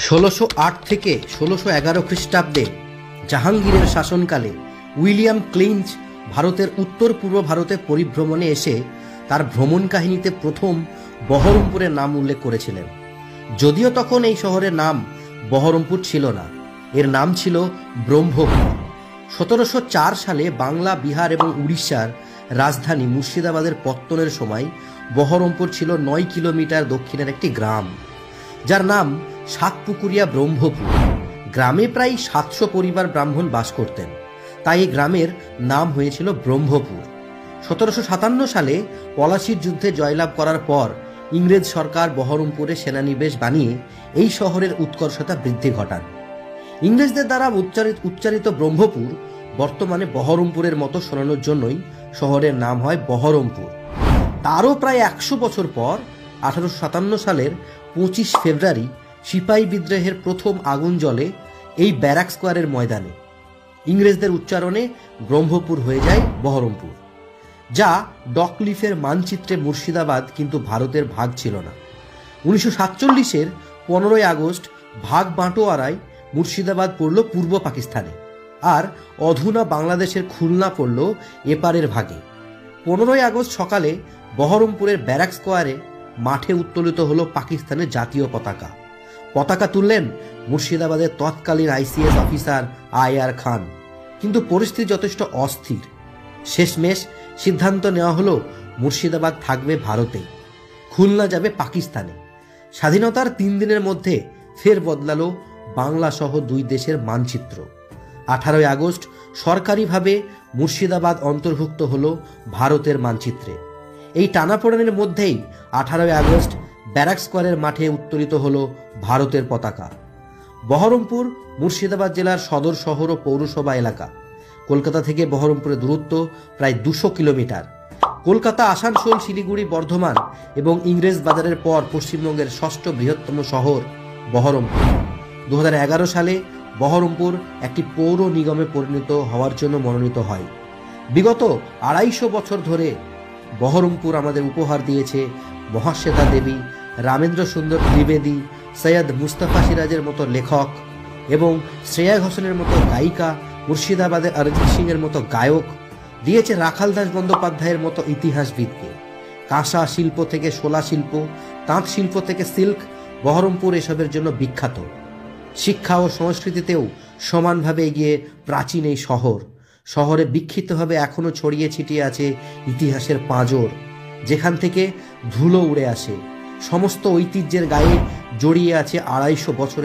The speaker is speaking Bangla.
1608 থেকে 1611 খ্রিস্টাব্দে জাহাঙ্গীরের শাসনকালে উইলিয়াম ক্লিঞ্চ ভারতের উত্তর পূর্ব ভারতে পরিভ্রমণে এসে তার ভ্রমণ কাহিনীতে প্রথম বহরমপুরের নাম উল্লেখ করেছিলেন। যদিও তখন এই শহরের নাম বহরমপুর ছিল না, এর নাম ছিল ব্রহ্মপুর। 1704 সালে বাংলা, বিহার এবং উড়িষ্যার রাজধানী মুর্শিদাবাদের পত্তনের সময় বহরমপুর ছিল 9 কিলোমিটার দক্ষিণের একটি গ্রাম, যার নাম সাতপুকুরিয়া ব্রহ্মপুর। গ্রামে প্রায় 700 পরিবার ব্রাহ্মণ বাস করতেন, তাই এই গ্রামের নাম হয়েছিল ব্রহ্মপুর। 1757 সালে পলাশির যুদ্ধে জয়লাভ করার পর ইংরেজ সরকার বহরমপুরে সেনানিবেশ বানিয়ে এই শহরের উৎকর্ষতা বৃদ্ধি ঘটান। ইংরেজদের দ্বারা উচ্চারিত ব্রহ্মপুর বর্তমানে বহরমপুরের মতো শোনানোর জন্যই শহরের নাম হয় বহরমপুর। তারও প্রায় 100 বছর পর 1857 সালের 25 ফেব্রুয়ারি সিপাহী বিদ্রোহের প্রথম আগুন জ্বলে এই ব্যারাক স্কোয়ারের ময়দানে। ইংরেজদের উচ্চারণে ব্রহ্মপুর হয়ে যায় বহরমপুর, যা ডকলিফের মানচিত্রে মুর্শিদাবাদ কিন্তু ভারতের ভাগ ছিল না। 1947-এর 15 আগস্ট ভাগ বাঁটোয়ারায় মুর্শিদাবাদ পড়ল পূর্ব পাকিস্তানে, আর অধুনা বাংলাদেশের খুলনা পড়ল এপারের ভাগে। 15 আগস্ট সকালে বহরমপুরের ব্যারাক স্কোয়ারে মাঠে উত্তোলিত হলো পাকিস্তানের জাতীয় পতাকা। পতাকা তুললেন মুর্শিদাবাদের তৎকালীন আইসিএস অফিসার আইআর খান। কিন্তু পরিস্থিতি যথেষ্ট অস্থির। শেষমেশ সিদ্ধান্ত নেওয়া হলো মুর্শিদাবাদ থাকবে ভারতে, খুলনা যাবে পাকিস্তানে। স্বাধীনতার 3 দিনের মধ্যে ফের বদলালো বাংলা সহ 2 দেশের মানচিত্র। 18 আগস্ট সরকারিভাবে মুর্শিদাবাদ অন্তর্ভুক্ত হলো ভারতের মানচিত্রে। এই টানাপোড়েনের মধ্যেই 18 আগস্ট ব্যারাক স্কোয়ারের মাঠে উত্তোলিত হলো ভারতের পতাকা। বহরমপুর মুর্শিদাবাদ জেলার সদর শহর ও পৌরসভা এলাকা। কলকাতা থেকে বহরমপুরের দূরত্ব প্রায় 200 কিলোমিটার। কলকাতা, আসানসোল, শিলিগুড়ি, বর্ধমান এবং ইংরেজ বাজারের পর পশ্চিমবঙ্গের 6ষ্ঠ বৃহত্তম শহর বহরমপুর। 2011 সালে বহরমপুর একটি পৌর নিগমে পরিণত হওয়ার জন্য মনোনীত হয়। বিগত 250 বছর ধরে বহরমপুর আমাদের উপহার দিয়েছে মহাশ্বেতা দেবী, রামেন্দ্র সুন্দর ত্রিবেদী, সৈয়দ মুস্তাফা সিরাজের মতো লেখক এবং শ্রেয়া ঘোষালের মতো গায়িকা, মুর্শিদাবাদের অরিজিৎ সিং এর মতো গায়ক, দিয়েছে রাখাল দাস বন্দ্যোপাধ্যায়ের মতো ইতিহাসবিদকে। কাঁসা শিল্প থেকে শোলা শিল্প, তাঁত শিল্প থেকে সিল্ক, বহরমপুর এসবের জন্য বিখ্যাত। শিক্ষা ও সংস্কৃতিতেও সমানভাবে এগিয়ে প্রাচীন এই শহরে বিক্ষিপ্তভাবে এখনও ছড়িয়ে ছিটিয়ে আছে ইতিহাসের পাঁজর, যেখান থেকে ধুলো উড়ে আসে। সমস্ত ঐতিহ্যের গায়ে জড়িয়ে আছে 250 বছরের